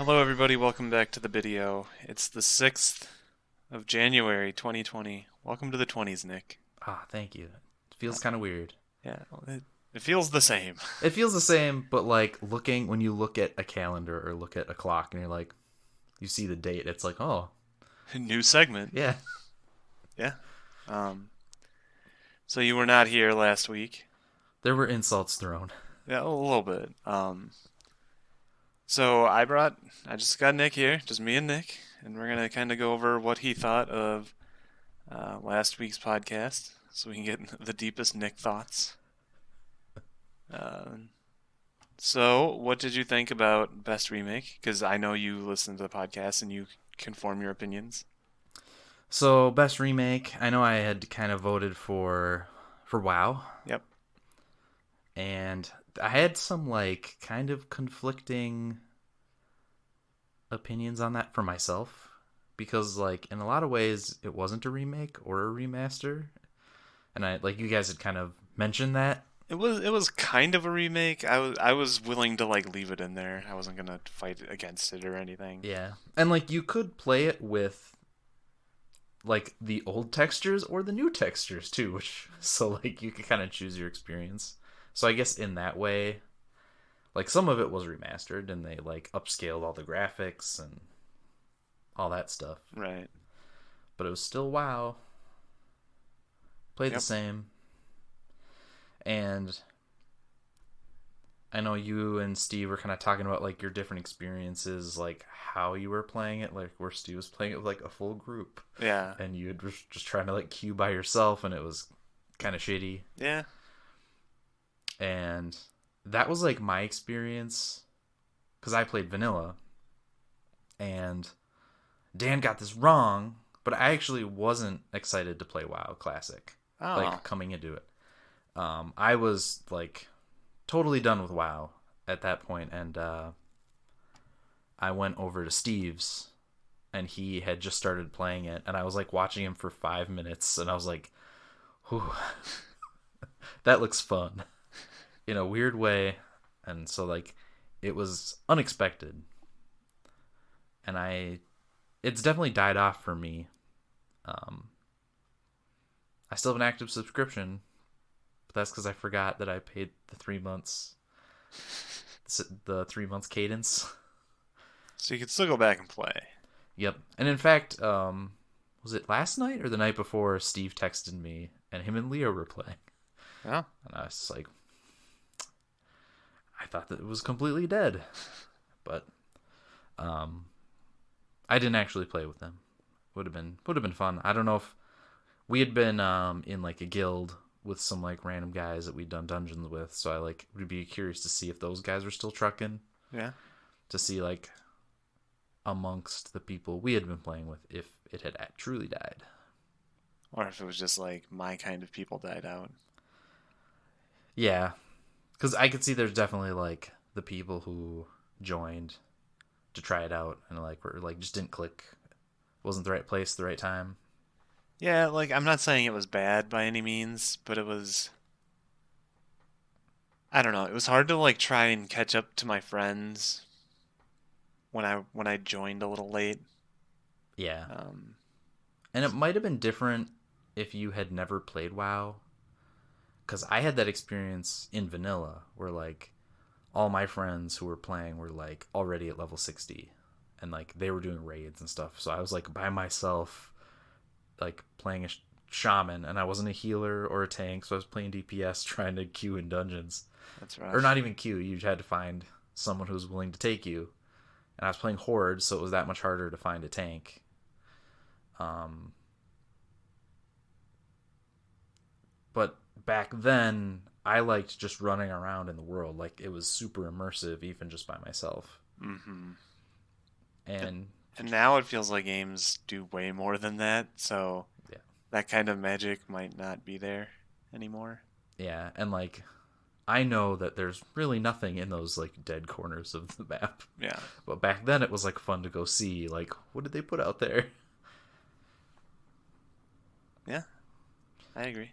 Hello, everybody. Welcome back to the Bideo. It's the 6th of January, 2020. Welcome to the 20s, Nick. Ah, thank you. It feels kind of weird. Yeah, it feels the same. It feels the same, but like when you look at a calendar or look at a clock and you're like, you see the date, it's like, oh, New segment. yeah. Yeah. Um, so you were not here last week. There were insults thrown. Yeah, a little bit. So I just got Nick here, just me and Nick, and we're gonna kind of go over what he thought of last week's podcast, so we can get the deepest Nick thoughts. Uh, So, what did you think about Best Remake? Because I know you listen to the podcast and you can form your opinions. So, best remake, I know I had kind of voted for WoW, Yep. and I had some like kind of conflicting opinions on that for myself because like in a lot of ways it wasn't a remake or a remaster. And I like you guys had kind of mentioned that. It was kind of a remake. I was willing to like leave it in there. I wasn't gonna fight against it or anything. Yeah. And like you could play it with like the old textures or the new textures too, which so like you could kind of choose your experience. So I guess in that way, like some of it was remastered and they like upscaled all the graphics and all that stuff. Right. But it was still WoW. Played the Yep. same. And I know you and Steve were kind of talking about like your different experiences, like how you were playing it, like where Steve was playing it with like a full group, Yeah. and you were just trying to like queue by yourself, and it was kind of shitty. Yeah. And that was like my experience because I played vanilla, and Dan got this wrong, but I actually wasn't excited to play WoW Classic, Oh. like coming into it. I was like totally done with WoW at that point, and I went over to Steve's, and he had just started playing it, and I was like watching him for 5 minutes, and I was like, "Whew, that looks fun," in a weird way, and so like it was unexpected, and it's definitely died off for me. Um, I still have an active subscription. But that's because I forgot that I paid the 3 months, the 3 months cadence. So you could still go back and play. Yep. And in fact, was it last night or the night before? Steve texted me, and him and Leo were playing, Yeah. and I was like, I thought that it was completely dead, but I didn't actually play with them. Would have been fun. I don't know if we had been in like a guild with some like random guys that we'd done dungeons with, so I like would be curious to see if those guys were still trucking, Yeah. to see like amongst the people we had been playing with if it had truly died. Or if it was just like my kind of people died out. Yeah, because I could see there's definitely like the people who joined to try it out and like were like just didn't click, wasn't the right place, the right time. Yeah, like I'm not saying it was bad by any means, but it was I don't know, it was hard to like try and catch up to my friends when I joined a little late. Yeah, Um, and it might have been different if you had never played WoW, because I had that experience in vanilla where like all my friends who were playing were like already at level 60 and like they were doing raids and stuff, so I was like by myself like playing a shaman, and I wasn't a healer or a tank, so I was playing DPS trying to queue in dungeons, that's or rough. not even queue, you had to find someone who was willing to take you, and I was playing horde, so it was that much harder to find a tank. um But back then, I liked just running around in the world. Like, it was super immersive, even just by myself. hmm And, And now it feels like games do way more than that, so yeah. that kind of magic might not be there anymore. Yeah, and, like, I know that there's really nothing in those, like, dead corners of the map. Yeah. But back then, it was, like, fun to go see, like, what did they put out there? Yeah, I agree.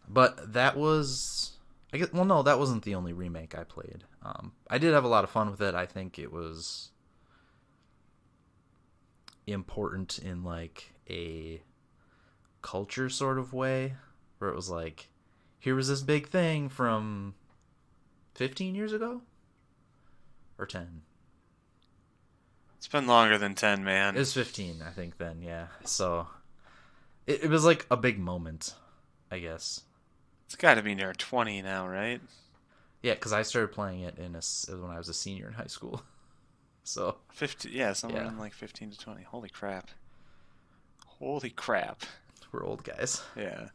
But that was... I guess, well, no, that wasn't the only remake I played. I did have a lot of fun with it. I think it was important in like a culture sort of way, where it was like, here was this big thing from 15 years ago or 10. It's been longer than 10, It man. was 15, I think, then, yeah. So it was like a big moment, I guess. It's got to be near 20 now, right? Yeah, because I started playing it when I was a senior in high school. So 50, yeah, somewhere yeah, in like 15 to 20. Holy crap. Holy crap. we're old guys. Yeah.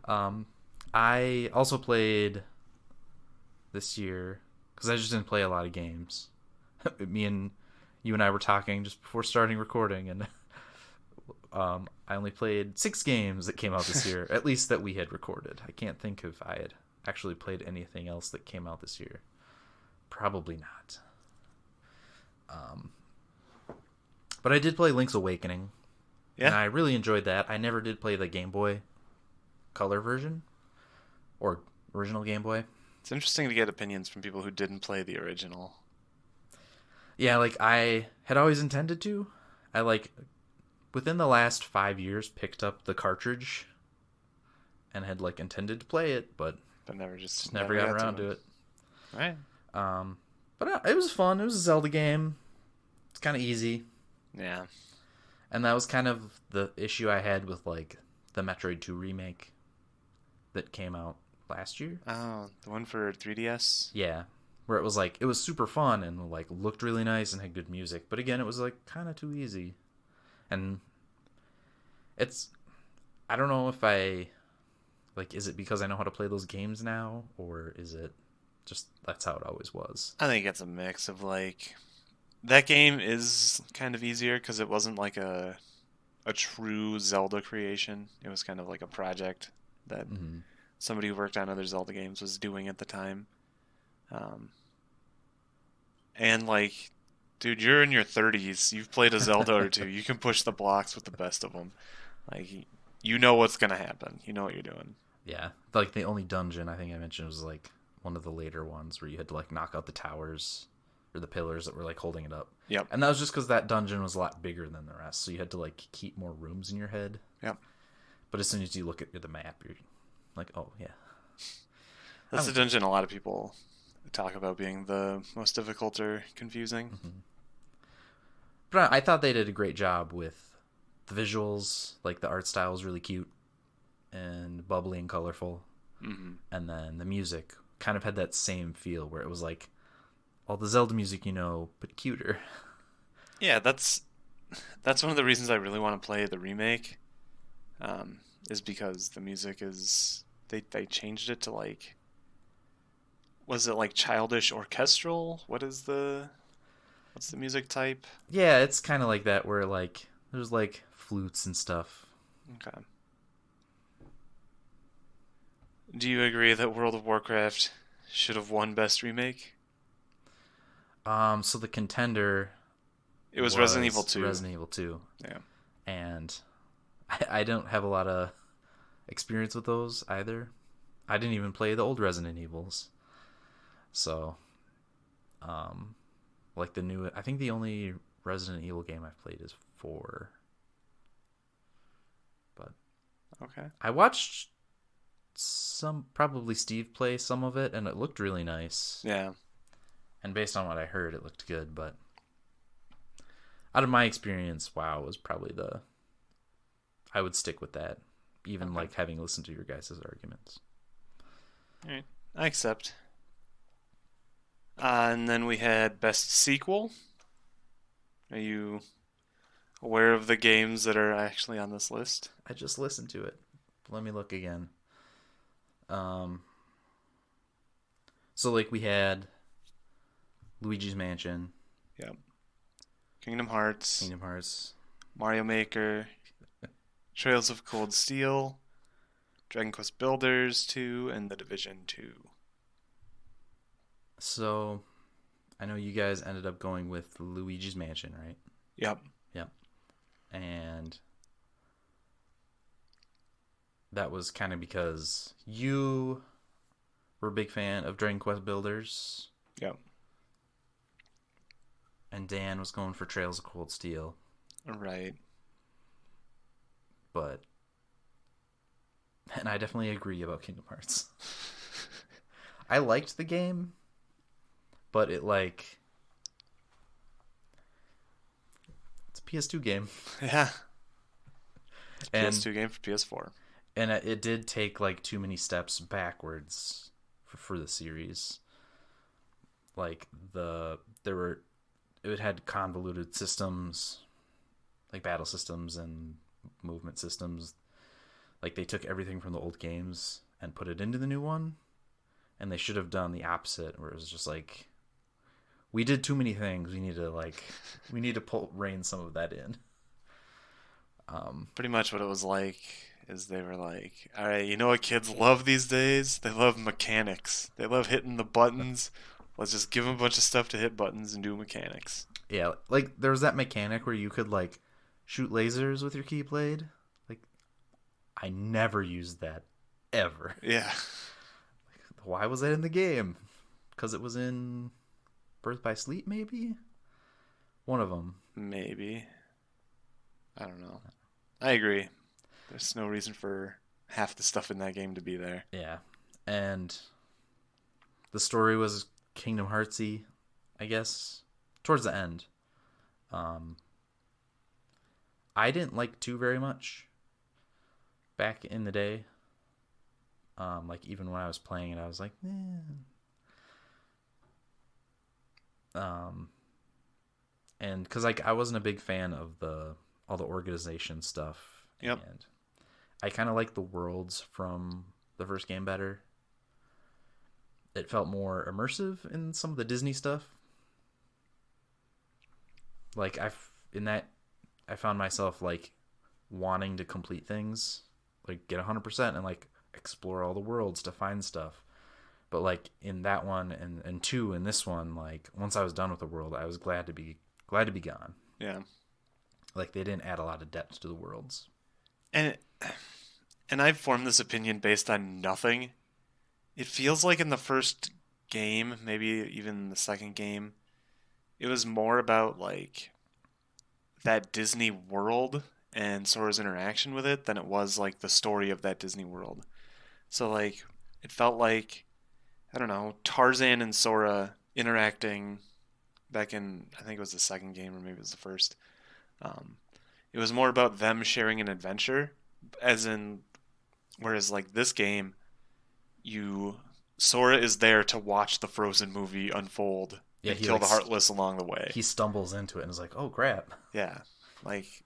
Um, I also played this year because I just didn't play a lot of games. Me and you and I were talking just before starting recording, and I only played 6 games that came out this year, at least that we had recorded. I can't think if I had actually played anything else that came out this year. Probably not. But I did play Link's Awakening, and Yeah. I really enjoyed that. I never did play the Game Boy Color version or original Game Boy. It's interesting to get opinions from people who didn't play the original. Yeah, like I had always intended to. I like within the last 5 years picked up the cartridge and had like intended to play it, but But never just just never never got got around to to it. it. Right. But it was fun. It was a Zelda game. It's kind of easy, Yeah. and that was kind of the issue I had with like the Metroid 2 remake that came out last year. Oh, the one for 3DS? Yeah, where it was like it was super fun and like looked really nice and had good music, but again, it was like kind of too easy. And it's I don't know if I like is it because I know how to play those games now, or is it just that's how it always was. I think it's a mix of like that game is kind of easier because it wasn't like a true Zelda creation. It was kind of like a project that Mm-hmm. somebody who worked on other Zelda games was doing at the time. Um, and like, dude, you're in your 30s. You've played a Zelda or two. You can push the blocks with the best of them. Like, you know what's gonna happen. You know what you're doing. Yeah, like the only dungeon I think I mentioned was like one of the later ones where you had to like knock out the towers or the pillars that were like holding it up. Yep. And that was just because that dungeon was a lot bigger than the rest, so you had to like keep more rooms in your head. Yep. But as soon as you look at the map, you're like, oh yeah. That's a dungeon a lot of people talk about being the most difficult or confusing. Mm-hmm. But I thought they did a great job with the visuals. Like the art style was really cute and bubbly and colorful, Hmm. and then the music kind of had that same feel where it was like all the Zelda music, but cuter. Yeah, that's one of the reasons I really want to play the remake. Is because the music is they changed it to like was it like childish orchestral? What's the music type? Yeah, it's kind of like that where like there's like flutes and stuff. Okay. Do you agree that World of Warcraft should have won Best Remake? So the contender It was was Resident Evil 2. Resident Evil 2, Yeah. and I don't have a lot of experience with those either. I didn't even play the old Resident Evils, so like the new. I think the only Resident Evil game I've played is 4. But Okay. I watched probably Steve play some of it, and it looked really nice. Yeah. And based on what I heard, it looked good. But out of my experience, WoW was probably I would stick with that, even Okay. like having listened to your guys' arguments. All right. I accept. And then we had Best Sequel. Are you aware of the games that are actually on this list? I just listened to it. Let me look again. So like we had Luigi's Mansion, Yep. Kingdom Hearts, Kingdom Hearts. Mario Maker, Trails of Cold Steel, Dragon Quest Builders 2, and The Division 2. So I know you guys ended up going with Luigi's Mansion, right? Yep. Yep. And that was kind of because you were a big fan of Dragon Quest Builders, Yep. and Dan was going for Trails of Cold Steel. Right. But and I definitely agree about Kingdom Hearts. I liked the game, but it's a PS2 game, Yeah. It's a and PS2 game for PS4. it did take like too many steps backwards for the series. Like it had convoluted systems, like battle systems and movement systems. Like they took everything from the old games and put it into the new one, and they should have done the opposite, where it was just like, we did too many things. We need to rein some of that in. Pretty much what it was like is they were like, all right, you know what kids love these days? They love mechanics. They love hitting the buttons. Let's just give them a bunch of stuff to hit buttons and do mechanics. Yeah, like there was that mechanic where you could like shoot lasers with your keyblade. Like I never used that ever. Yeah, Why was that in the game? Because it was in Birth by Sleep, maybe? One of them. maybe. I don't know. I agree. There's no reason for half the stuff in that game to be there. Yeah. And the story was Kingdom Heartsy, I guess, towards the end. Um, I didn't like 2 very much back in the day. Like even when I was playing it, I was like, and because like I wasn't a big fan of all the organization stuff, Yep. and I kind of like the worlds from the first game better. It felt more immersive in some of the Disney stuff. Like I found myself like wanting to complete things, like get 100% and like explore all the worlds to find stuff. But like in that one and 2 in this one, like once I was done with the world, I was glad to be gone. Yeah. Like they didn't add a lot of depth to the worlds. And and I've formed this opinion based on nothing. It feels like in the first game, maybe even the second game, it was more about like that Disney world and Sora's interaction with it than it was like the story of that Disney world. So like it felt like, I don't know, Tarzan and Sora interacting back in, I think it was the second game or maybe it was the first. Um, it was more about them sharing an adventure, as in, whereas like this game, you Sora is there to watch the Frozen movie unfold Yeah, and kill the Heartless along the way. he stumbles into it and is like, "Oh crap." Yeah, like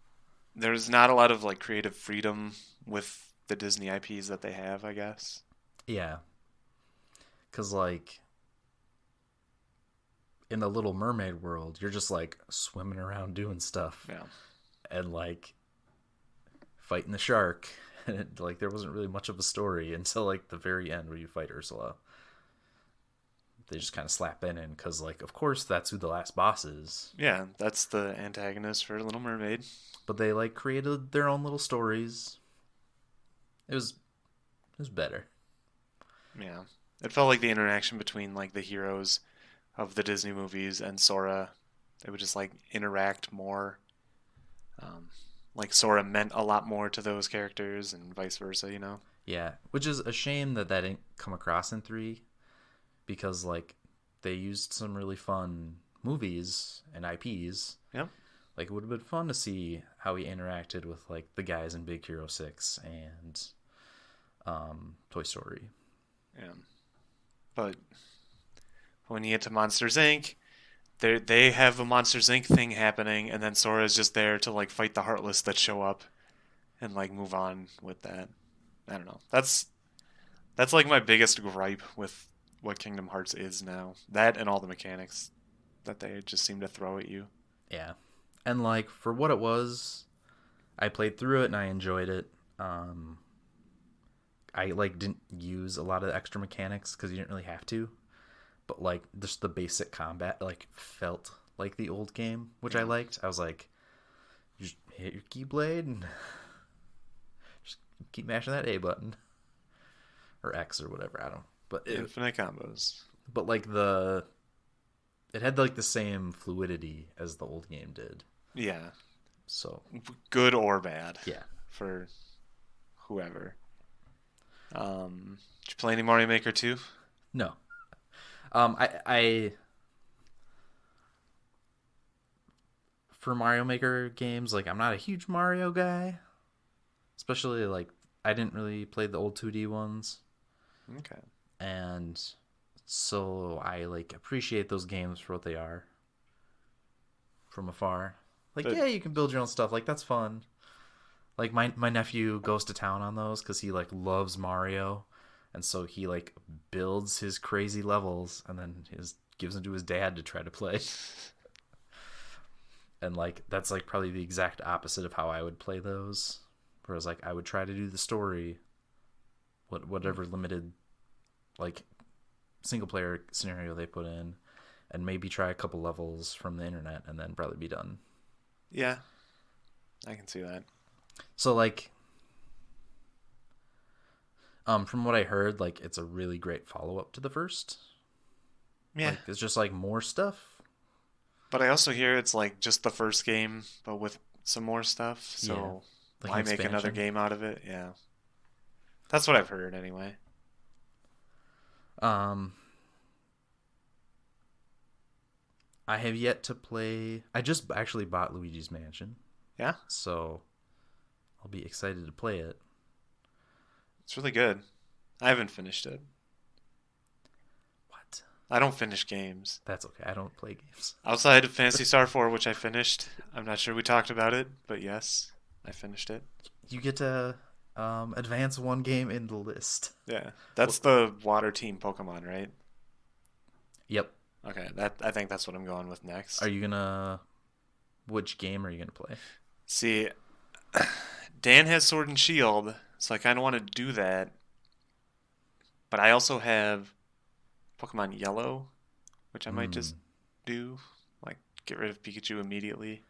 there's not a lot of like creative freedom with the Disney IPs that they have, I guess. Yeah. Cuz like in the Little Mermaid world, you're just like swimming around doing stuff Yeah. and like fighting the shark. And like there wasn't really much of a story until like the very end where you fight Ursula. They just kind of slap in because like of course that's who the last boss is. Yeah, that's the antagonist for Little Mermaid. But they like created their own little stories. It was better. Yeah. It felt like the interaction between like the heroes of the Disney movies and Sora, they would just like interact more. Like Sora meant a lot more to those characters and vice versa, you know? Yeah, which is a shame that didn't come across in 3 because like they used some really fun movies and IPs. Yep. Like it would have been fun to see how he interacted with like the guys in Big Hero 6 and Toy Story. Yeah. But when you get to Monsters Inc., they have a Monsters Inc. thing happening, and then Sora's just there to like fight the Heartless that show up and like move on with that. I don't know. That's like my biggest gripe with what Kingdom Hearts is now. That and all the mechanics that they just seem to throw at you. Yeah. And like for what it was, I played through it and I enjoyed it. I like didn't use a lot of the extra mechanics because you didn't really have to. But like just the basic combat like felt like the old game, which I liked. I was like, you just hit your keyblade and just keep mashing that A button or X or whatever. I don't. But Infinite combos. but like it had like the same fluidity as the old game did. Yeah. So Good or bad yeah, for whoever. Did you play any Mario Maker 2? no. I for Mario Maker games, like I'm not a huge Mario guy, especially like I didn't really play the old 2D ones, Okay. and so I like appreciate those games for what they are from afar. Like, But yeah, you can build your own stuff. Like, that's fun. Like my nephew goes to town on those because he like loves Mario, and so he like builds his crazy levels and then his gives them to his dad to try to play. And like that's like probably the exact opposite of how I would play those. Whereas like I would try to do the story, whatever limited like single player scenario they put in, and maybe try a couple levels from the internet and then probably be done. yeah, I can see that. So like from what I heard, like it's a really great follow up to the first. Yeah. Like it's just like more stuff. But I also hear it's like just the first game, but with some more stuff. Yeah. So Like an why make another expansion. game out of it? Yeah. That's what I've heard anyway. Um I have yet to play. I just actually bought Luigi's Mansion, Yeah, so I'll be excited to play it. it's really good. I haven't finished it. What? I don't finish games. That's okay. I don't play games. Outside of Fantasy Star 4, which I finished. I'm not sure we talked about it, but yes, I finished it. You get to advance one game in the list. Yeah. What? That's the water team Pokemon, right? Yep. Okay, that I think that's what I'm going with Are next. you gonna? Which game are you gonna play? See, Dan has Sword and Shield, so I kind of want to do that, but I also have Pokemon Yellow, which I might Hmm. just do, like get rid of Pikachu immediately.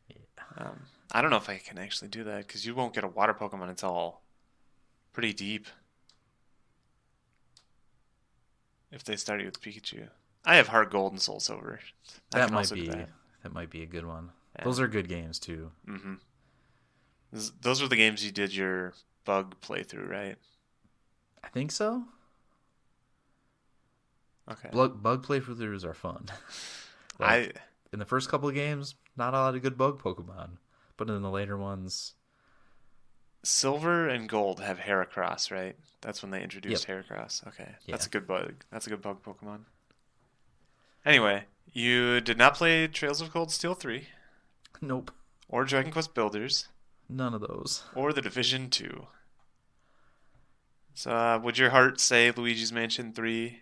Yeah. I don't know if I can actually do that because you won't get a water Pokemon until pretty deep if they start you with Pikachu. I have Heart Gold and Soul Silver. I That can might also do be. that. That might be a good one. Yeah. Those are good games too. hmm Those were the games you did your bug playthrough, right? I think so. Okay. Bug playthroughs are fun. I Like in the first couple of games, not a lot of good bug Pokemon, but in the later ones, Silver and Gold have Heracross, right? That's when they yep, introduced Heracross. Okay, that's yeah. a good bug. That's a good bug Pokemon. Anyway, you did not play Trails of Cold Steel 3 Nope, or Dragon Quest Builders none of those. or The Division 2. So, would your heart say Luigi's Mansion 3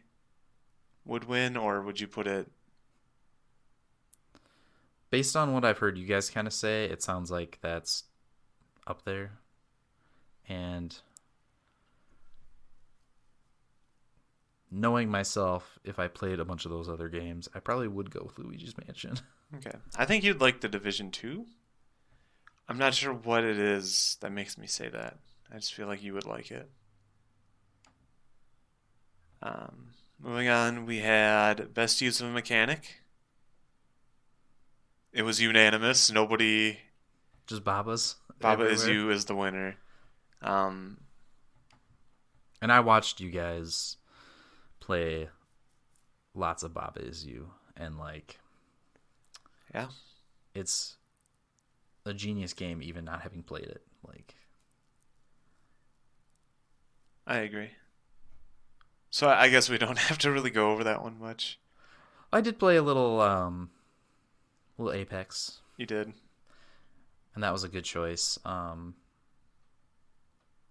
would win, or would you put it? Based on what I've heard you guys kind of say, it sounds like that's up there. And knowing myself, if I played a bunch of those other games, I probably would go with Luigi's Mansion. Okay, I think you'd like The Division 2. I'm not sure what it is that makes me say that. I just feel like you would like it. Moving on, we had best use of a mechanic. It was unanimous. Nobody. Just Babas Baba is everywhere. you is the winner. Um, And I watched you guys play lots of Baba Is You, and like yeah, it's a genius game, even not having played it. Like I agree. So I guess we don't have to really go over that one much. I did play a little Apex, You did. and that was a good choice.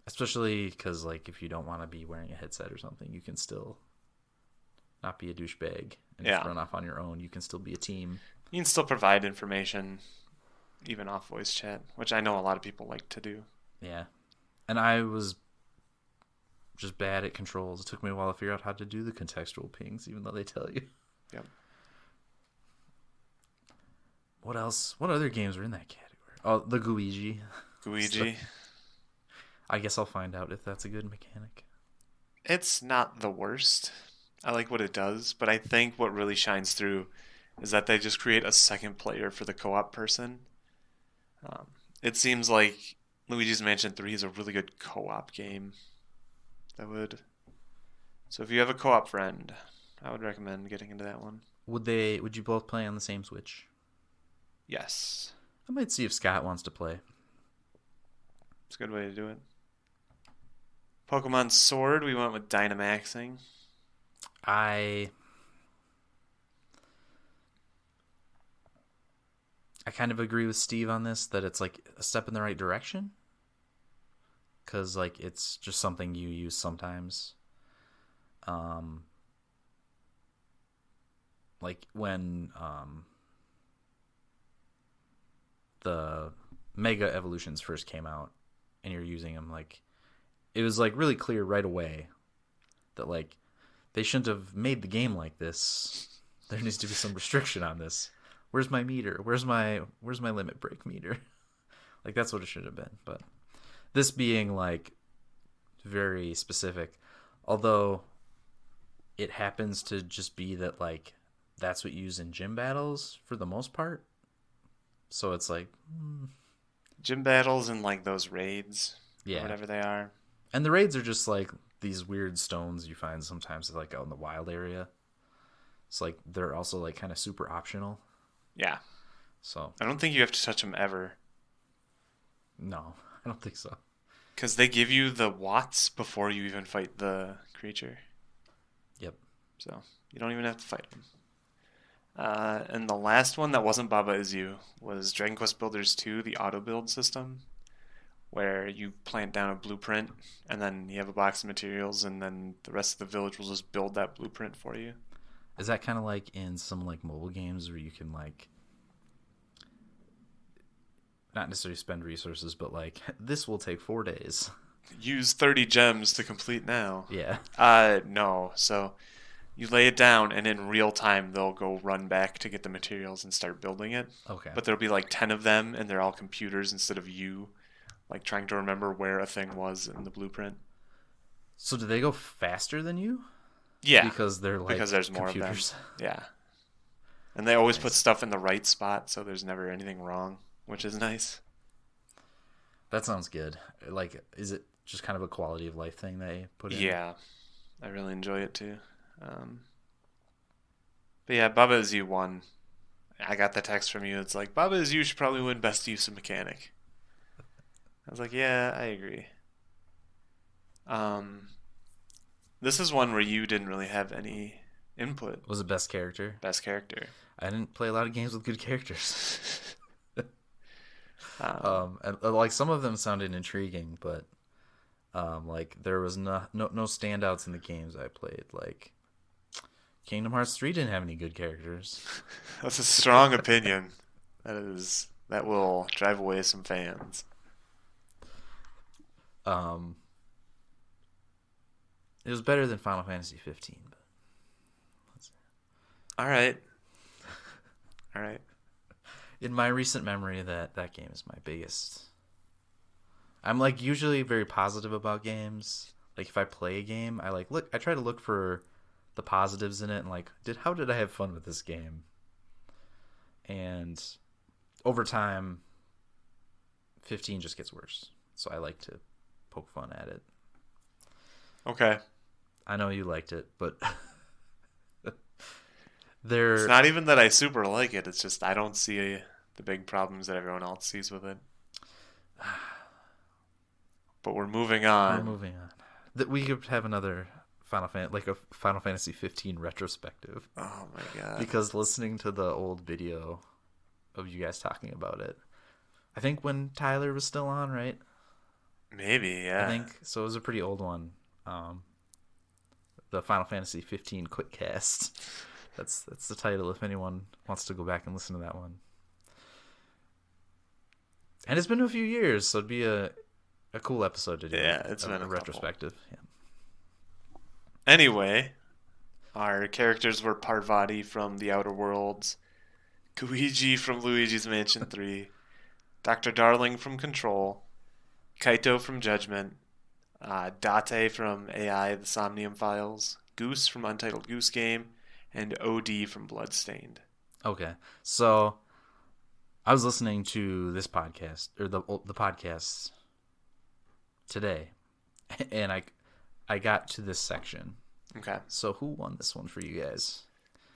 Especially because like if you don't want to be wearing a headset or something, you can still not be a douchebag and just Yeah. run off on your own. You can still be a team. You can still provide information even off voice chat, which I know a lot of people like to do. Yeah, and I was just bad at controls. It took me a while to figure out how to do the contextual pings, even though they tell you. Yep. What else? What other games are in that category? Oh, the Guiji. So, Luigi. I guess I'll find out if that's a good mechanic. It's not the worst. I like what it does, but I think what really shines through is that they just create a second player for the co-op person. Um, it seems like Luigi's Mansion 3 is a really good co-op game. That would. So if you have a co-op friend, I would recommend getting into that one. Would you both play on the same Switch? Yes, I might see if Scott wants to play. it's a good way to do it. Pokemon Sword, we went with Dynamaxing. I I kind of agree with Steve on this that it's like a step in the right direction cuz like it's just something you use sometimes. Um like when the Mega Evolutions first came out and you're using them, like it was like really clear right away that like they shouldn't have made the game like this. There needs to be some restriction on this. Where's my meter? Where's my limit break meter? Like that's what it should have been. But this being like very specific, although it happens to just be that like that's what you use in gym battles for the most part. So it's like, Gym battles and like those raids or yeah. whatever they are. And the raids are just like these weird stones you find sometimes like out in the wild area. It's like they're also like kind of super optional. Yeah, So I don't think you have to touch them ever no, I don't think so. because they give you the watts before you even fight the creature. Yep. So you don't even have to fight them. And the last one that wasn't Baba Is You was Dragon Quest Builders 2, the auto build system, where you plant down a blueprint and then you have a box of materials and then the rest of the village will just build that blueprint for you. Is that kind of like in some like mobile games where you can like not necessarily spend resources, but like this will take 4 days. Use 30 gems to complete now. Yeah. No. So you lay it down and in real time they'll go run back to get the materials and start building it. Okay. But there'll be like 10 of them and they're all computers instead of you like trying to remember where a thing was in the blueprint. So do they go faster than you? Yeah, Because they're like because there's more computers. of them. Yeah. And they always put Nice. stuff in the right spot so there's never anything wrong, which is nice. That sounds good. Like, is it just kind of a quality of life thing they put in? Yeah, I really enjoy it too. Um, but yeah, Baba Is You won. I got the text from you. It's like, Baba Is You should probably win Best Use of Mechanic. I was like, yeah, I agree. Um, this is one where you didn't really have any input. Was it best character? Best character. I didn't play a lot of games with good characters. Um, And like some of them sounded intriguing, but like there was no standouts in the games I played. Like Kingdom Hearts 3 didn't have any good characters. that's a strong opinion. That will drive away some fans. Um, it was better than Final Fantasy 15, but All right, all right. in my recent memory, that game is my biggest. I'm like usually very positive about games. Like if I play a game, I try to look for the positives in it and like how did I have fun with this game? And over time 15 just gets worse. So I like to poke fun at it. Okay. I know you liked it, but It's there not even that I super like it. It's just I don't see the big problems that everyone else sees with it. But we're moving we're on. moving on. That we could have another like a Final Fantasy 15 retrospective Oh my god. because listening to the old video of you guys talking about it, I think when Tyler was still on, right? Maybe, I yeah. think so. It was a pretty old one. The Final Fantasy 15 quick cast. That's the title. If anyone wants to go back and listen to that one, and it's been a few years, so it'd be a cool episode to do. Yeah, it's been a couple. retrospective. Yeah. Anyway, our characters were Parvati from The Outer Worlds, Luigi from Luigi's Mansion 3, Dr. Darling from Control, Kaito from Judgment, Date from AI The Somnium Files, Goose from Untitled Goose Game, and OD from Bloodstained. Okay, so I was listening to this podcast or the podcasts today, and I got to this section. Okay. So who won this one for you guys?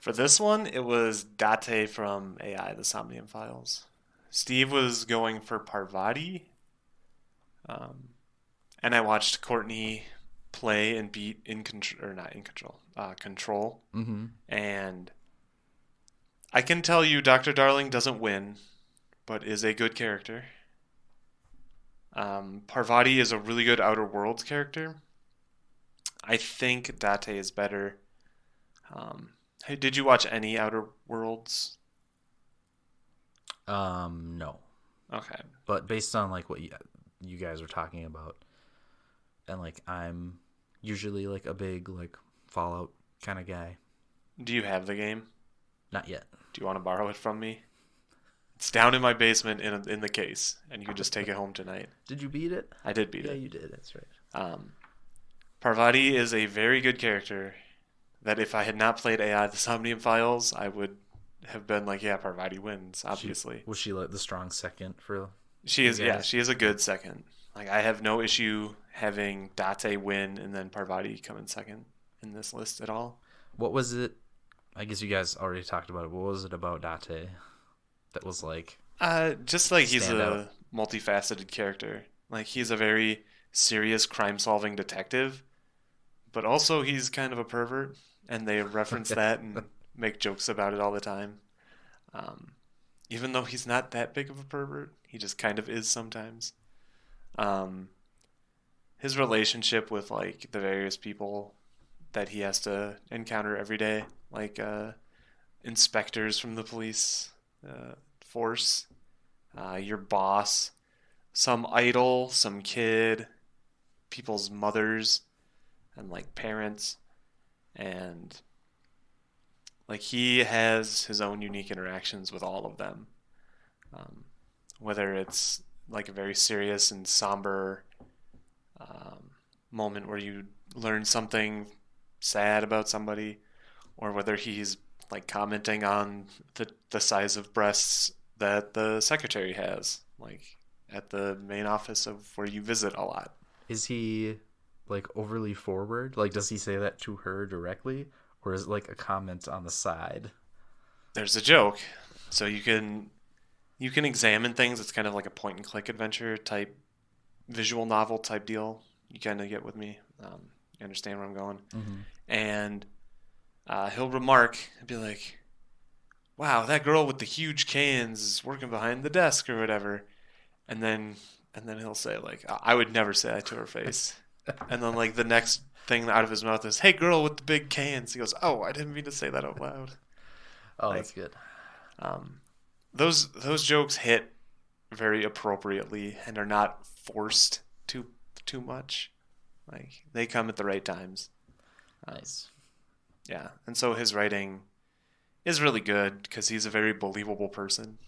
For this one, it was Date from AI, the Somnium Files. Steve was going for Parvati, um, and I watched Courtney play and beat in control, or not in control, control. Mm-hmm. And I can tell you, Dr. Darling doesn't win, but is a good character. Parvati is a really good Outer Worlds character. I think Date is better. Hey, did you watch any Outer Worlds? No. Okay. But based on like what you guys are talking about, and like I'm usually like a big like Fallout kind of guy. Do you have the game? Not yet. Do you want to borrow it from me? It's down in my basement in the case, and you can just take it home tonight. Did you beat it? I did beat Yeah, it. you did. That's right. Parvati is a very good character that if I had not played AI the Somnium Files, I would have been like, yeah, Parvati wins, obviously. Was she like the strong second for She you is, yeah, guys? she is a good second. Like, I have no issue having Date win and then Parvati come in second in this list at all. What was it? I guess you guys already talked about it. What was it about Date that was like Just like he's stand out? a multifaceted character. Like, he's a very serious crime-solving detective, but also he's kind of a pervert, and they reference that and make jokes about it all the time. Um, Even though he's not that big of a pervert, he just kind of is sometimes. Um, his relationship with like the various people that he has to encounter every day, like inspectors from the police force, your boss, some idol, some kid, people's mothers, and like parents, and like he has his own unique interactions with all of them. Um, Whether it's like a very serious and somber um, moment where you learn something sad about somebody, or whether he's like commenting on the size of breasts that the secretary has, like at the main office of where you visit a lot. Is he like overly forward? Like does he say that to her directly or is it like a comment on the side? There's a joke, so you can examine things. It's kind of like a point and click adventure type visual novel type deal. You kind of get with me. You understand where I'm going. Mm-hmm. And he'll remark and be like, "Wow, that girl with the huge cans is working behind the desk or whatever." And then he'll say like, "I would never say that to her face." And then like the next thing out of his mouth is, "Hey, girl with the big cans." He goes, "Oh, I didn't mean to say that out loud." Oh, that's Like good. um, those jokes hit very appropriately and are not forced too much. Like they come at the right times. Nice. Yeah, and so his writing is really good because he's a very believable person.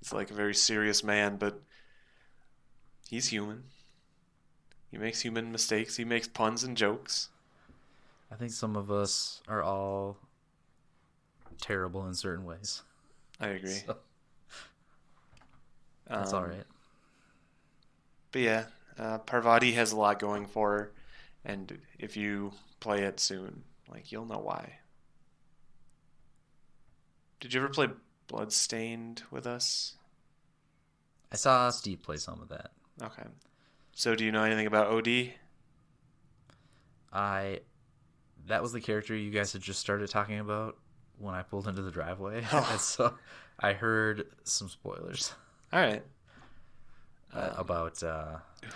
He's like a very serious man, but he's human. He makes human mistakes. He makes puns and jokes. I think some of us are all terrible in certain ways. I agree. So that's all Um, right. but yeah, Parvati has a lot going for her, and if you play it soon, like you'll know why. Did you ever play Bloodstained with us? I saw Steve play some of that. Okay. So do you know anything about OD? I That was the character you guys had just started talking about when I pulled into the driveway. And Oh, so I heard some spoilers all right. Um, about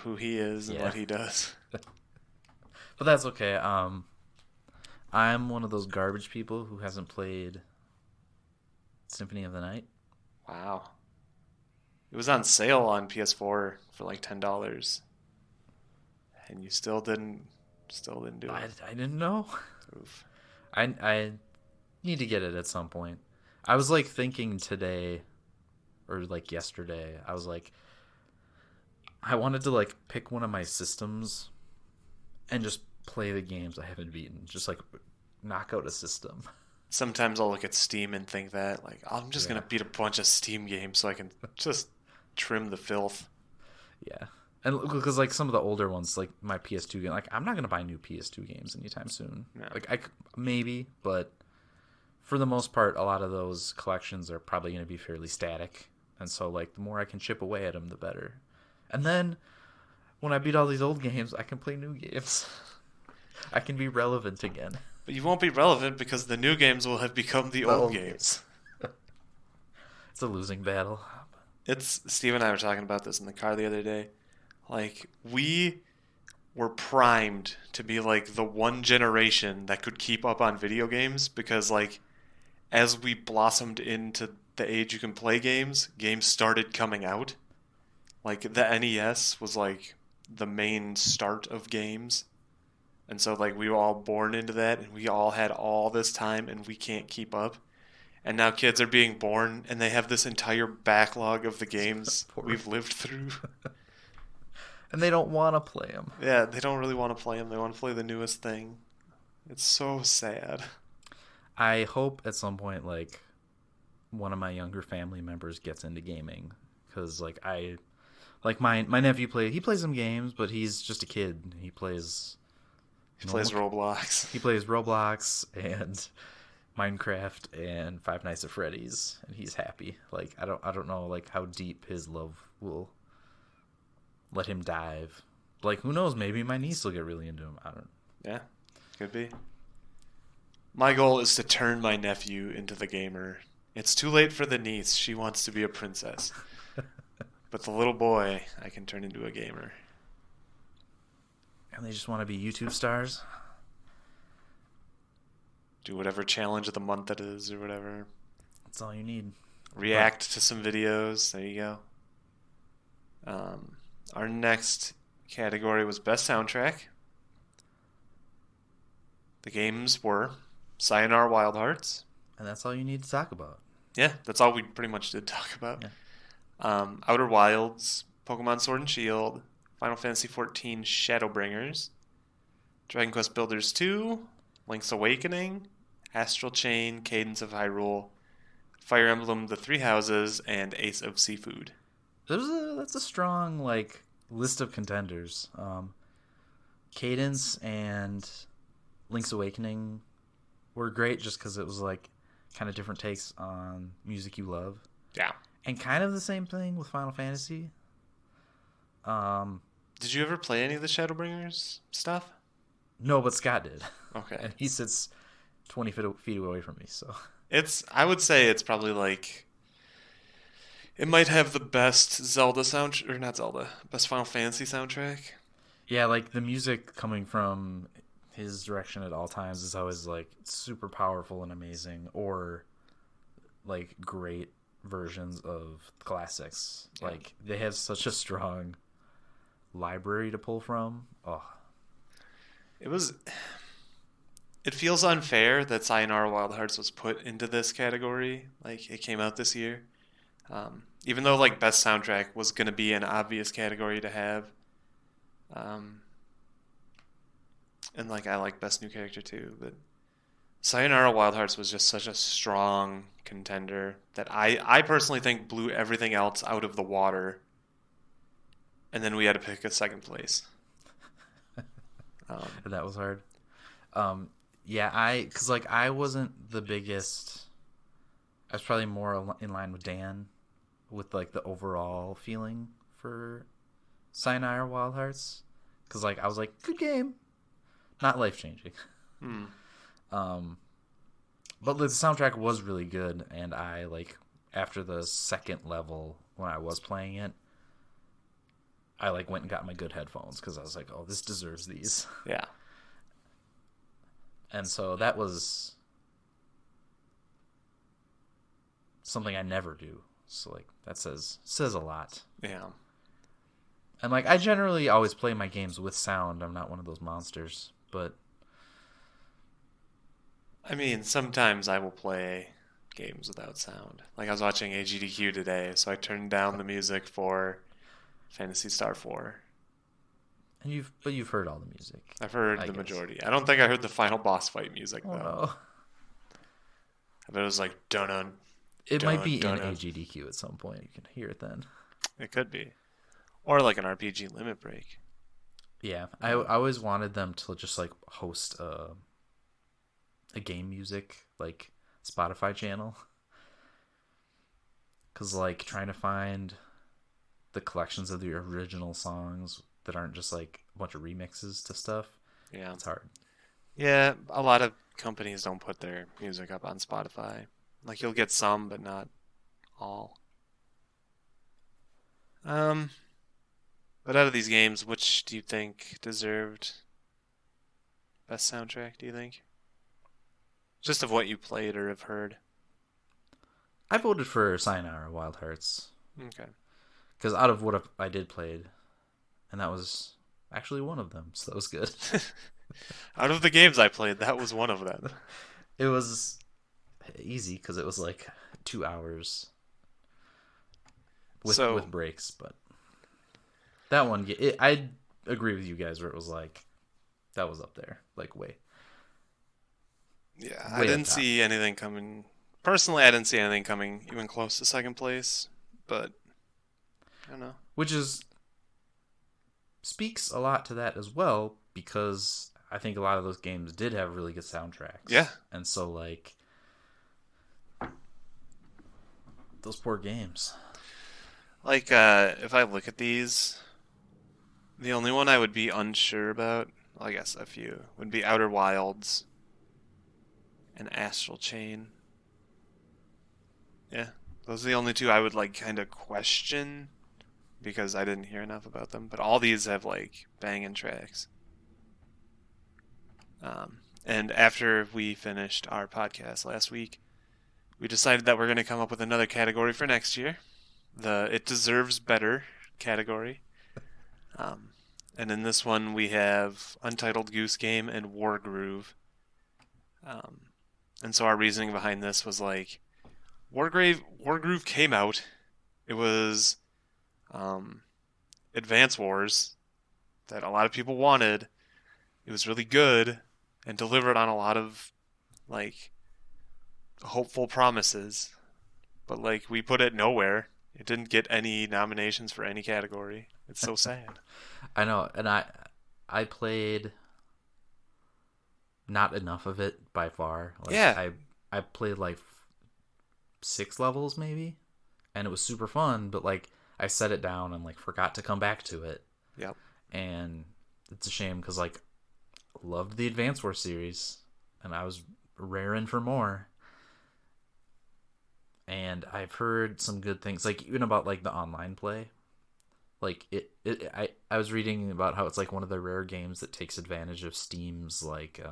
who he is and yeah. what he does. But that's okay. I'm one of those garbage people who hasn't played Symphony of the Night. Wow. It was on sale on PS4 for like $10, and you still didn't do it. I didn't know. Oof. I need to get it at some point. I was like thinking today or like yesterday. I was like I wanted to like pick one of my systems and just play the games I haven't beaten. Just like knock out a system. Sometimes I'll look at Steam and think that, like, oh, I'm just gonna Yeah, beat a bunch of Steam games so I can just trim the filth. yeah. And because like some of the older ones, like my PS2 game, like I'm not gonna buy new PS2 games anytime soon. Yeah. Like maybe, but for the most part, a lot of those collections are probably gonna be fairly static. And so like the more I can chip away at them, the better. And then when I beat all these old games, I can play new games. I can be relevant again. But you won't be relevant because the new games will have become the The old old games. games. It's a losing battle. It's Steve and I were talking about this in the car the other day. Like, we were primed to be like the one generation that could keep up on video games because, like, as we blossomed into the age you can play games, games started coming out. Like, the NES was like the main start of games. And so, like, we were all born into that, and we all had all this time, and we can't keep up. And now kids are being born, and they have this entire backlog of the games Poor. we've lived through. And they don't want to play them. Yeah, they don't really want to play them. They want to play the newest thing. It's so sad. I hope at some point, like, one of my younger family members gets into gaming. Because, like, my nephew he plays some games, but he's just a kid. He plays He plays normal, Roblox. he plays Roblox and Minecraft and Five Nights at Freddy's, and he's happy. Like, I don't know, like, how deep his love will let him dive. Like, who knows? Maybe my niece will get really into him. I don't. Yeah, could be. My goal is to turn my nephew into the gamer. It's too late for the niece. She wants to be a princess. But the little boy, I can turn into a gamer. And they just want to be YouTube stars. Do whatever challenge of the month that is or whatever. That's all you need. React to some videos. There you go. Our next category was Best Soundtrack. The games were Sayonara Wild Hearts. And that's all you need to talk about. Yeah, that's all we pretty much did talk about. Yeah. Outer Wilds, Pokemon Sword and Shield, Final Fantasy XIV Shadowbringers, Dragon Quest Builders 2, Link's Awakening, Astral Chain, Cadence of Hyrule, Fire Emblem The Three Houses, and Ace of Seafood. That's a strong like list of contenders. Cadence and Link's Awakening were great just because it was like kind of different takes on music you love. Yeah. And kind of the same thing with Final Fantasy. Did you ever play any of the Shadowbringers stuff? No, but Scott did. Okay. And he sits 20 feet away from me, so. I would say it's probably like, it might have the best Zelda sound, or not Zelda, best Final Fantasy soundtrack. Yeah, like the music coming from his direction at all times is always like super powerful and amazing, or like great versions of classics. Yeah. Like they have such a strong library to pull from. Oh, It feels unfair that Sayonara Wild Hearts was put into this category. Like, it came out this year. Even though, like, best soundtrack was going to be an obvious category to have. And, like, I like best new character too. But Sayonara Wild Hearts was just such a strong contender that I personally think blew everything else out of the water. And then we had to pick a second place. that was hard. Yeah, because like I wasn't the biggest. I was probably more in line with Dan, with like the overall feeling for Sayonara Wild Hearts, because like I was like, good game, not life changing. But the soundtrack was really good, and I like after the second level when I was playing it, I like went and got my good headphones because I was like, oh, this deserves these. Yeah. And so that was something I never do. So like that says a lot. Yeah. And like I generally always play my games with sound. I'm not one of those monsters, but I mean, sometimes I will play games without sound. Like I was watching AGDQ today, so I turned down the music for Phantasy Star 4. and you've heard all the music. I've heard I the guess. majority. I don't think I heard the final boss fight music Oh though. no. I bet it was like dun dun It might dun be in dun. AGDQ at some point. You can hear it then. It could be, or like an RPG limit break. Yeah, I always wanted them to just like host a game music like Spotify channel, because like trying to find the collections of the original songs that aren't just like a bunch of remixes to stuff, Yeah, it's hard. yeah. A lot of companies don't put their music up on Spotify. Like you'll get some, but not all. Um, but out of these games, which do you think deserved best soundtrack? Do you think? Just of what you played or have heard. I voted for Sayonara Wild Hearts Okay. because out of what I did played, and that was actually one of them, so that was good. Out of the games I played, that was one of them. It was easy because it was like 2 hours with So, with breaks, but that one, I agree with you guys where it was like that was up there, like yeah, I way up didn't top, see anything coming. Personally, I didn't see anything coming even close to second place, but I don't know. which is speaks a lot to that as well because I think a lot of those games did have really good Yeah, soundtracks, and so like those poor games. like if I look at these, the only one I would be unsure about, well, I guess a few, would be Outer Wilds and Astral Chain. Yeah, those are the only two I would like kind of question because I didn't hear enough about them. But all these have like banging tracks. And after we finished our podcast last week, we decided that we're going to come up with another category for next year, the It Deserves Better category. Um, and in this one, we have Untitled Goose Game and War Groove. Um, and so our reasoning behind this was like, War Groove came out. It was um, Advance Wars that a lot of people wanted. It was really good and delivered on a lot of like hopeful promises. But like we put it nowhere. It didn't get any nominations for any category. It's so sad. I know, and I played not enough of it by far. Like Yeah. I played like 6 levels maybe, and it was super fun. But like I set it down and like forgot to come back to it, Yep. and it's a shame because like loved the Advance Wars series, and I was raring for more. And I've heard some good things, like even about like the online play. Like I was reading about how it's like one of the rare games that takes advantage of Steam's like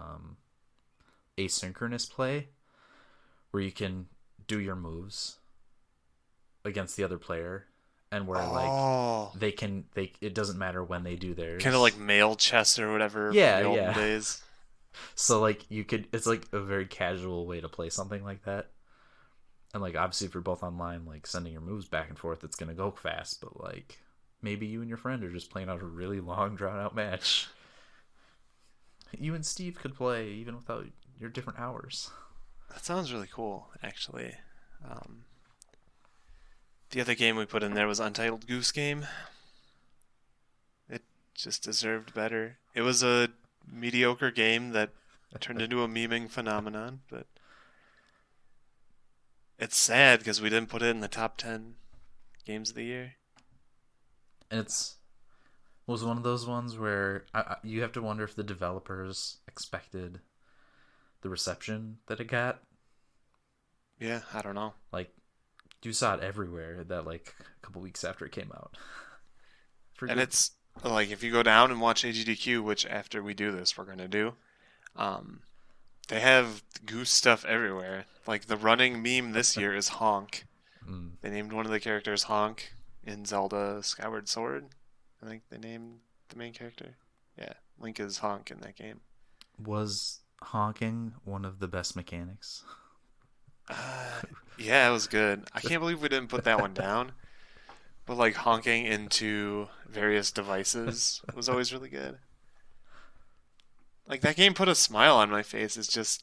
asynchronous play, where you can do your moves against the other player, and where like Oh. they it doesn't matter when they do theirs. Kind of like mail chess or whatever from Yeah, the olden yeah. days. So like you could, it's like a very casual way to play something like that. And like obviously if you're both online, like sending your moves back and forth, it's gonna go fast. But like maybe you and your friend are just playing out a really long, drawn out match. You and Steve could play even without your different hours. That sounds really cool, actually. Um, the other game we put in there was Untitled Goose Game. It just deserved better. It was a mediocre game that turned into a memeing phenomenon, but it's sad because we didn't put it in the top 10 games of the year. And was one of those ones where you have to wonder if the developers expected the reception that it got. Yeah, I don't know. Like you saw it everywhere that like a couple weeks after it came out. And it's like if you go down and watch AGDQ, which after we do this we're gonna do, um, they have goose stuff everywhere. Like the running meme this year is Honk. They named one of the characters Honk in Zelda Skyward Sword. I think they named the main character. Yeah, Link is Honk in that game. Was honking one of the best mechanics? Yeah, it was good. I can't believe we didn't put that one down. But like honking into various devices was always really good. Like that game put a smile on my face. It's just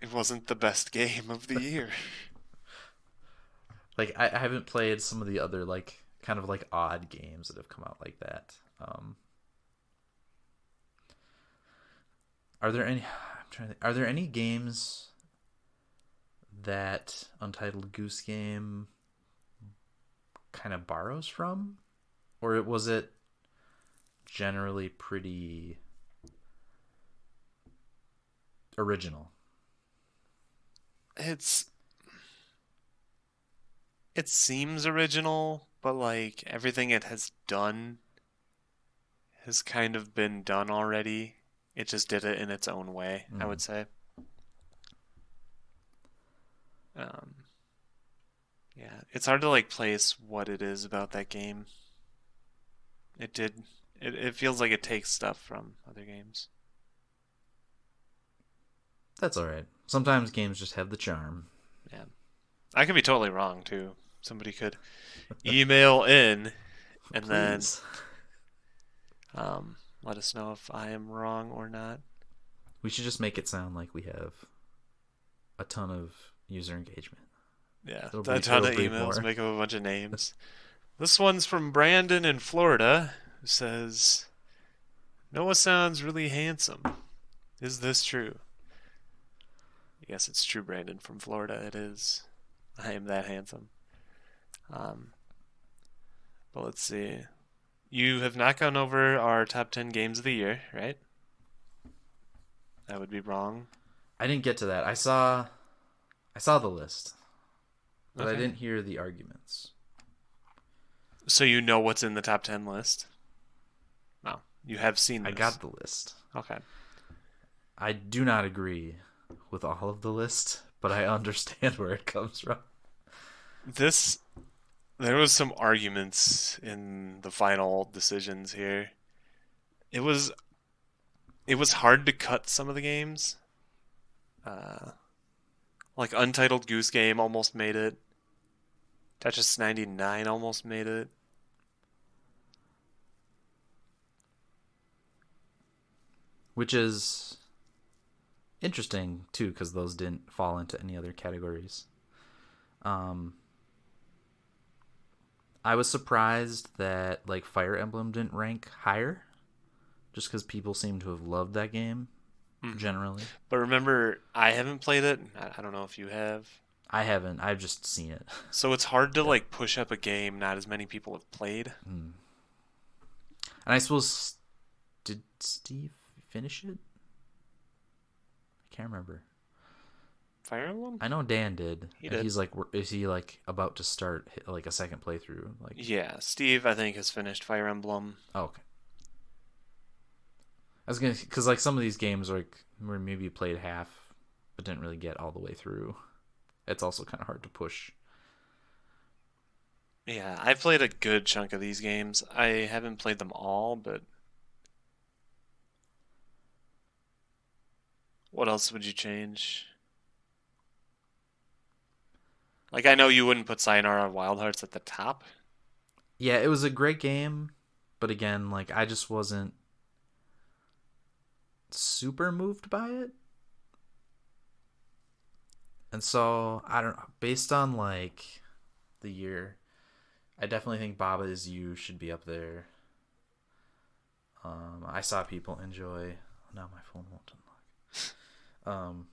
It wasn't the best game of the year. Like I haven't played some of the other like kind of like odd games that have come out like that. Are there any? I'm trying to think, are there any games that Untitled Goose Game kind of borrows from, or was it generally pretty original? It's it seems original, but like everything it has done has kind of been done already. It just did it in its own way, I Mm. would say. Um, yeah, it's hard to like place what it is about that game. It did. It feels like it takes stuff from other games. That's all right. Sometimes games just have the charm. Yeah, I could be totally wrong too. Somebody could email in and then Please. let us know if I am wrong or not. We should just make it sound like we have a ton of user engagement. Yeah, a ton It'll of breed emails, more. make up a bunch of names. This one's from Brandon in Florida, who says, Noah sounds really handsome. Is this true? Yes, it's true, Brandon from Florida. It is. I am that handsome. Um, but let's see. You have not gone over our top 10 games of the year, right? I would be wrong. I didn't get to that. I saw the list, but I Okay. didn't hear the arguments. So you know what's in the top 10 list? No. You have seen I this. got the list. Okay. I do not agree with all of the list, but I understand where it comes from. This There was some arguments in the final decisions here. It was it was hard to cut some of the games. Uh, like Untitled Goose Game almost made it. Tetris 99 almost made it. Which is interesting too, because those didn't fall into any other categories. Um, I was surprised that like Fire Emblem didn't rank higher, just because people seem to have loved that game Hmm. generally. But remember, I haven't played it. I don't know if you have. I haven't. I've just seen it. So it's hard to Yeah. like push up a game not as many people have played. Mm. And I suppose did Steve finish it? I can't remember. Fire Emblem? I know Dan did, He and did. he's like, is he like about to start like a second playthrough? Like, Yeah, Steve I think has finished Fire Emblem. oh, okay. I was gonna, because like some of these games like where maybe you played half, but didn't really get all the way through. It's also kind of hard to push. Yeah, I've played a good chunk of these games. I haven't played them all, but what else would you change? Like I know you wouldn't put Sayonara Wild Hearts at the top. Yeah, it was a great game, but again, like I just wasn't super moved by it. And so I don't know. Based on like the year, I definitely think Baba Is You should be up there. I saw people enjoy. Now my phone won't unlock.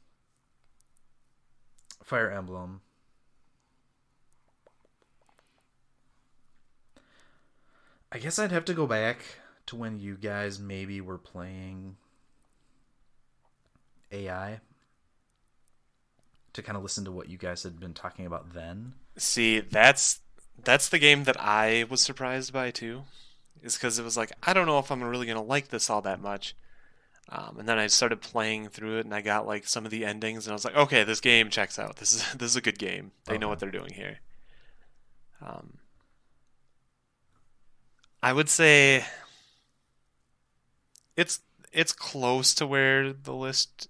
Fire Emblem. I guess I'd have to go back to when you guys maybe were playing AI to kind of listen to what you guys had been talking about then. See, that's the game that I was surprised by too. Is because it was like I don't know if I'm really gonna like this all that much. And then I started playing through it, and I got like some of the endings, and I was like, okay, this game checks out. This is a good game. They know Okay. what they're doing here. Um, I would say it's it's close to where the list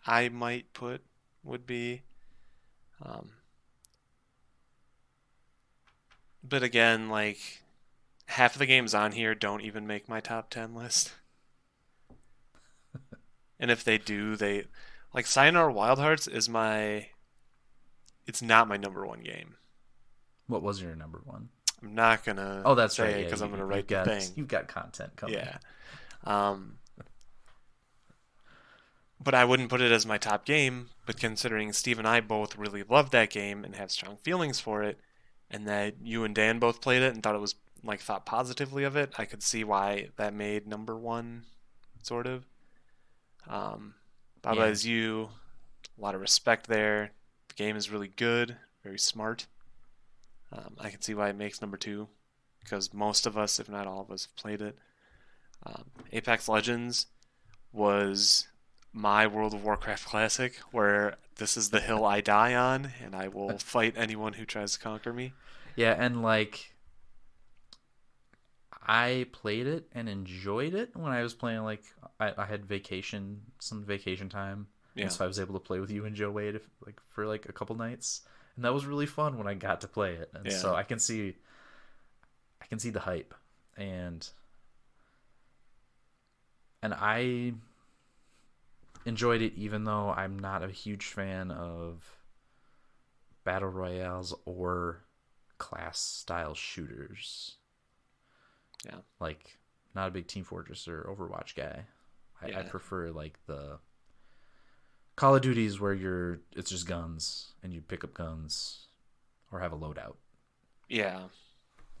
I might put would be. Um, but again, like half of the games on here don't even make my top 10 list. And if they do, they Like Sayonara Wild Hearts is my it's not my number one game. What was your number one? I'm not gonna Oh, that's say right. it Yeah, because I'm gonna you've write the got thing. you've got content coming. Yeah. Um, but I wouldn't put it as my top game. But considering Steve and I both really loved that game and have strong feelings for it, and that you and Dan both played it and thought it was like thought positively of it, I could see why that made number one, sort of. Um, Baba Yeah, is you, a lot of respect there. The game is really good, very smart. I can see why it makes number two, because most of us, if not all of us, have played it. Apex Legends was my World of Warcraft classic, where this is the hill I die on, and I will fight anyone who tries to conquer me. yeah, and like I played it and enjoyed it when I was playing. Like I had some vacation time, and Yeah, so I was able to play with you and Joe Wade like for like a couple nights, and that was really fun when I got to play it. And yeah, so I can see the hype, and I enjoyed it even though I'm not a huge fan of battle royales or class style shooters. yeah, Like, not a big Team Fortress or Overwatch guy. I yeah, prefer like the Call of Duties where it's just guns and you pick up guns or have a loadout. yeah.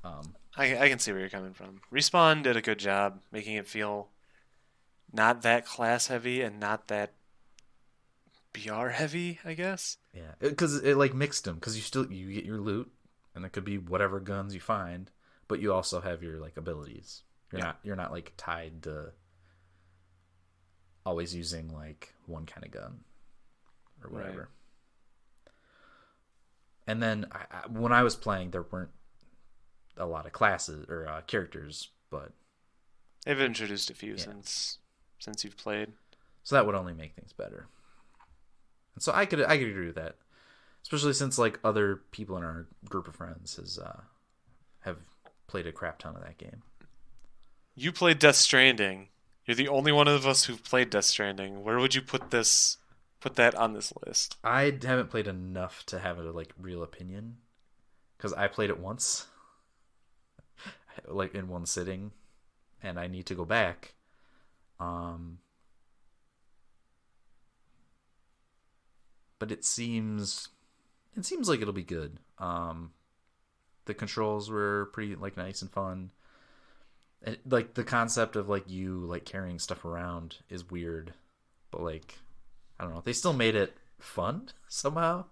Um, I can see where you're coming from. Respawn did a good job making it feel not that class heavy and not that BR heavy, I guess. yeah, because it like mixed them because you get your loot and it could be whatever guns you find, but you also have your like abilities. Yeah, You're not like tied to always using like one kind of gun or right. whatever. And then when I was playing, there weren't a lot of classes or characters, but They've introduced a few yeah, since you've played. so that would only make things better. And so I could agree with that, especially since like other people in our group of friends have played a crap ton of that game. You played Death Stranding. You're the only one of us who've played Death Stranding. Where would you put that on this list? I haven't played enough to have a like real opinion because I played it once, like in one sitting, and I need to go back. Um, but it seems like it'll be good. The controls were pretty like nice and fun. Like the concept of like you like carrying stuff around is weird, but like I don't know, they still made it fun somehow.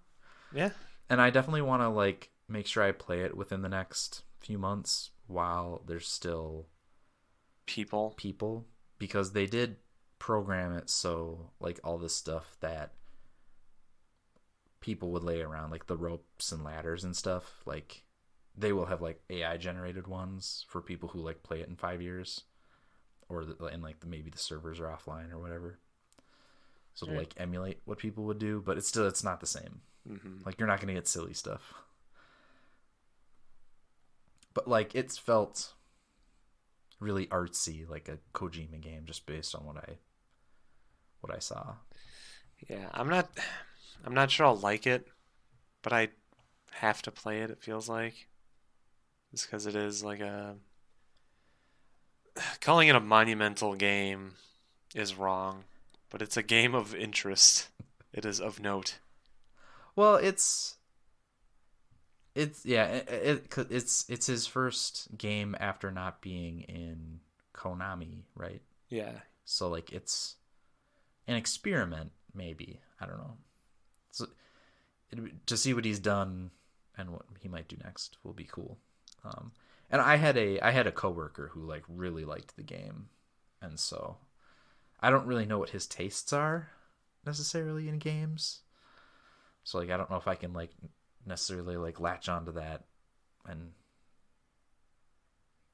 Yeah, And I definitely want to like make sure I play it within the next few months while there's still people. people because they did program it so like all this stuff that people would lay around like the ropes and ladders and stuff like they will have like AI generated ones for people who like play it in 5 years or and like maybe the servers are offline or whatever so to Right. like emulate what people would do but it's not the same Hmm. like you're not gonna get silly stuff but like it's felt really artsy like a Kojima game just based on what I saw. Yeah, I'm not sure I'll like it, but I have to play it. It feels like just because it is like a calling it a monumental game is wrong, but it's a game of interest. It is of note. Well, it's yeah, it's his first game after not being in Konami, right? Yeah, So like it's an experiment, maybe. I don't know. So to see what he's done and what he might do next will be cool. Um, and I had a coworker who like really liked the game, and so I don't really know what his tastes are necessarily in games. So like I don't know if I can like necessarily like latch onto that and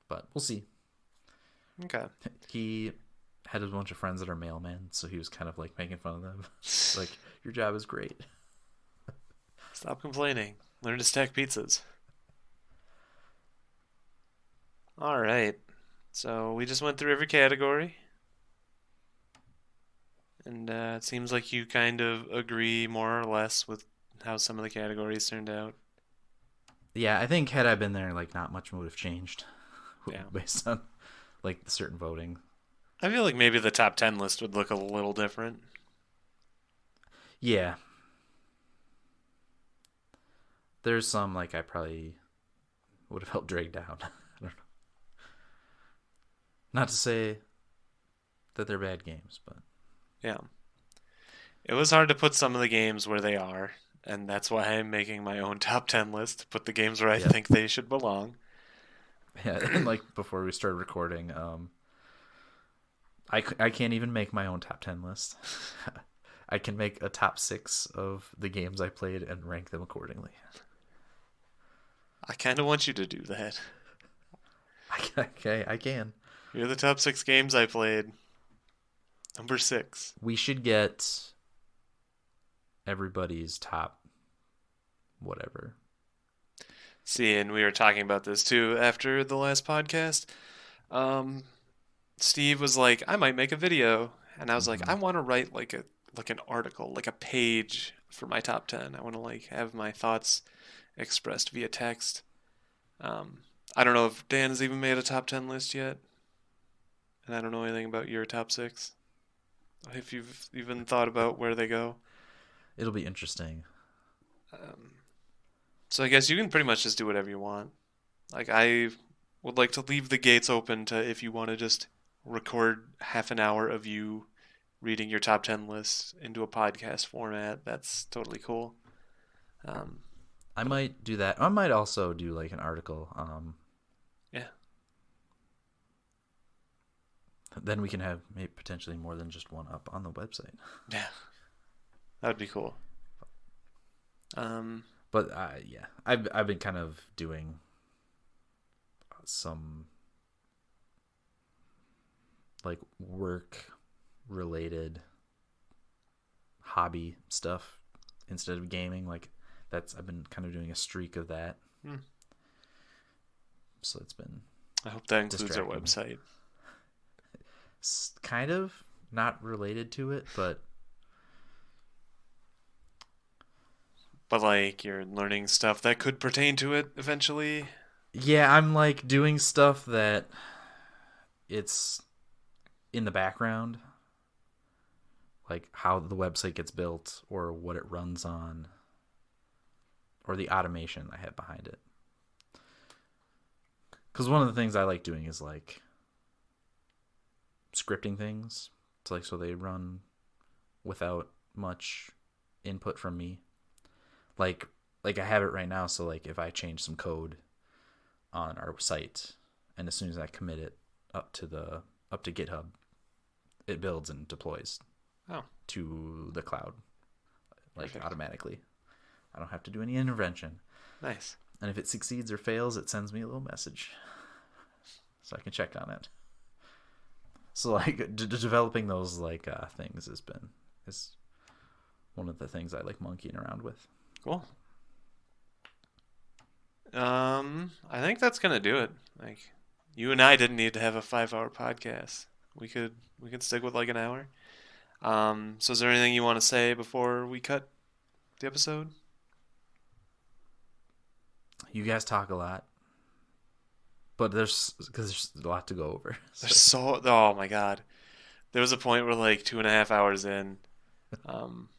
but we'll see. okay. He had a bunch of friends that are mailmen, so he was kind of like making fun of them. Like your job is great. Stop complaining. Learn to stack pizzas. All right. So we just went through every category, and it seems like you kind of agree more or less with how some of the categories turned out. Yeah, I think had I been there, like not much would have changed Yeah. based on like the certain voting. I feel like maybe the top 10 list would look a little different. Yeah, there's some like I probably would have felt dragged down. I don't know. Not to say that they're bad games, but Yeah. It was hard to put some of the games where they are, and that's why I'm making my own top 10 list to put the games where I yep. think they should belong. Yeah, and like before we started recording, I can't even make my own top 10 list. I can make a top 6 of the games I played and rank them accordingly. I kind of want you to do that. Okay, I can. Here are the top 6 games I played. Number 6. We should get everybody's top whatever. See, and we were talking about this too after the last podcast. Um, Steve was like, I might make a video. And I was like, Mm-hmm. I want to write like an article, like a page for my top 10. I want to like have my thoughts expressed via text. Um, I don't know if Dan has even made a top 10 list yet. And I don't know anything about your top 6. If you've even thought about where they go. It'll be interesting. Um, so I guess you can pretty much just do whatever you want. Like I would like to leave the gates open to if you want to just record half an hour of you reading your top 10 list into a podcast format. That's totally cool. Um, I might do that. I might also do like an article. yeah, Then we can have maybe potentially more than just one up on the website. yeah, that would be cool. Um, But yeah, I've been kind of doing some like work related hobby stuff instead of gaming. Like I've been kind of doing a streak of that. hmm. So it's been I hope that includes our distracting me. website. Kind of not related to it, but But like you're learning stuff that could pertain to it eventually. yeah, I'm like doing stuff that it's in the background, like how the website gets built or what it runs on or the automation I have behind it. Because one of the things I like doing is like scripting things to like so they run without much input from me. Like I have it right now, so like if I change some code on our site and as soon as I commit it up to GitHub, it builds and deploys Oh, to the cloud like perfect. automatically. I don't have to do any intervention. Nice. And if it succeeds or fails, it sends me a little message so I can check on it. So like developing those like things is one of the things I like monkeying around with. Cool. I think that's gonna do it. Like, you and I didn't need to have a 5 hour podcast. We could stick with like an hour. So is there anything you want to say before we cut the episode? You guys talk a lot, but there's a lot to go over. So. There's so oh my God. There was a point where like 2.5 hours in, um,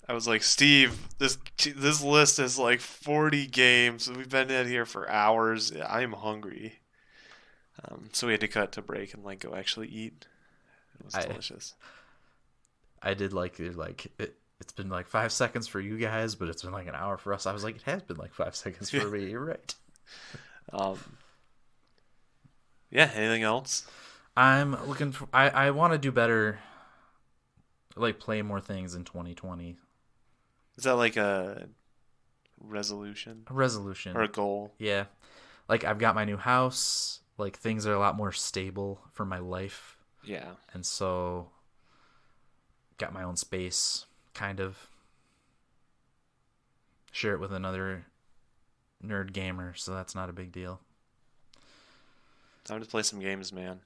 I was like, Steve, this list is like 40 games. We've been in here for hours. I'm hungry. So we had to cut to break and like go actually eat. It was I delicious. I did like it's been like 5 seconds for you guys, but it's been like an hour for us. I was like, it has been like 5 seconds for me. You're right. Um, yeah. Anything else? I'm looking for. I want to do better. Like play more things in 2020. Is that like a resolution A resolution. or a goal? Yeah. Like I've got my new house. Like things are a lot more stable for my life. Yeah. And so got my own space, kind of. Share it with another nerd gamer, so that's not a big deal. Time to play some games, man.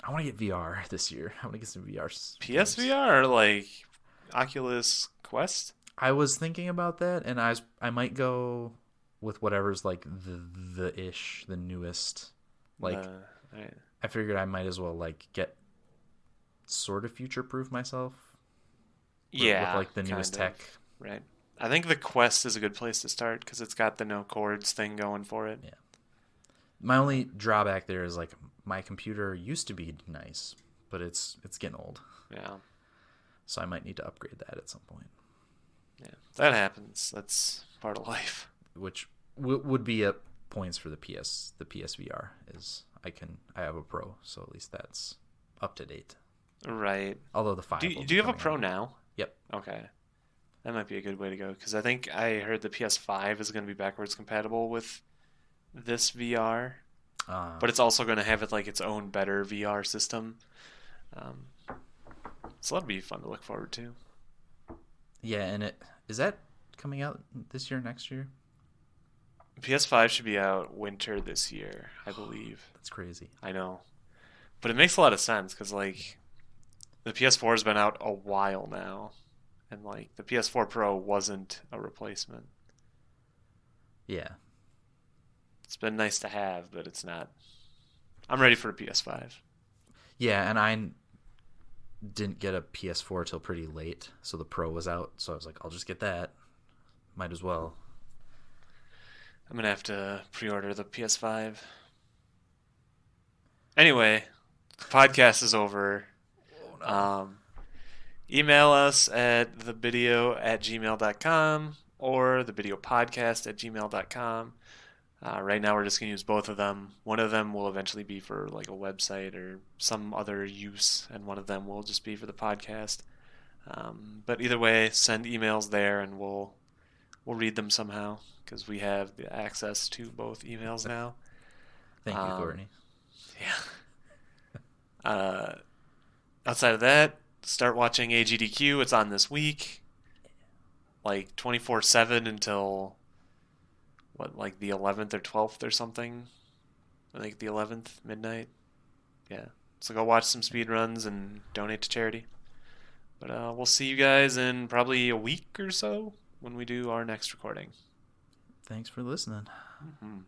I want to get VR this year. I want to get some VR games. PSVR or like Oculus Quest? I was thinking about that, and I might go with whatever's like the newest. Like Right. I figured I might as well like get sort of future proof myself with Yeah, like the newest kind of. tech. Right. I think the Quest is a good place to start because it's got the no cords thing going for it. Yeah. My only drawback there is like my computer used to be nice, but it's getting old, Yeah. so I might need to upgrade that at some point, Yeah. That happens. That's part of life. which would be at points for the PSVR is I have a Pro, so at least that's up to date. Right. Although the Do 5 will you, do be you have a coming Pro out. now? Yep. Okay. That might be a good way to go because I think I heard the PS5 is going to be backwards compatible with this VR, Uh, but it's also going to have it like its own better VR system. Um, so that'll be fun to look forward to. yeah, and it is that coming out this year, next year? PS5 should be out winter this year, I believe. That's crazy. I know, but it makes a lot of sense because like the PS4 has been out a while now, and like the PS4 Pro wasn't a replacement. Yeah. It's been nice to have, but it's not. I'm ready for a PS5. Yeah, and I didn't get a PS4 till pretty late, so the Pro was out, so I was like, I'll just get that. Might as well. I'm gonna have to pre-order the PS5. Anyway, the podcast is over. Oh no. Um, email us at thebideo@gmail.com or thebideo podcast@gmail.com. Right now, we're just gonna use both of them. One of them will eventually be for like a website or some other use, and one of them will just be for the podcast. But either way, send emails there, and we'll read them somehow because we have the access to both emails now. Thank you, Um, Courtney. yeah. Uh, Outside of that, start watching AGDQ. It's on this week, like 24/7 until what, like the 11th or 12th or something. I think the 11th midnight. Yeah. So go watch some speed runs and donate to charity. But we'll see you guys in probably a week or so when we do our next recording. Thanks for listening. Mhm.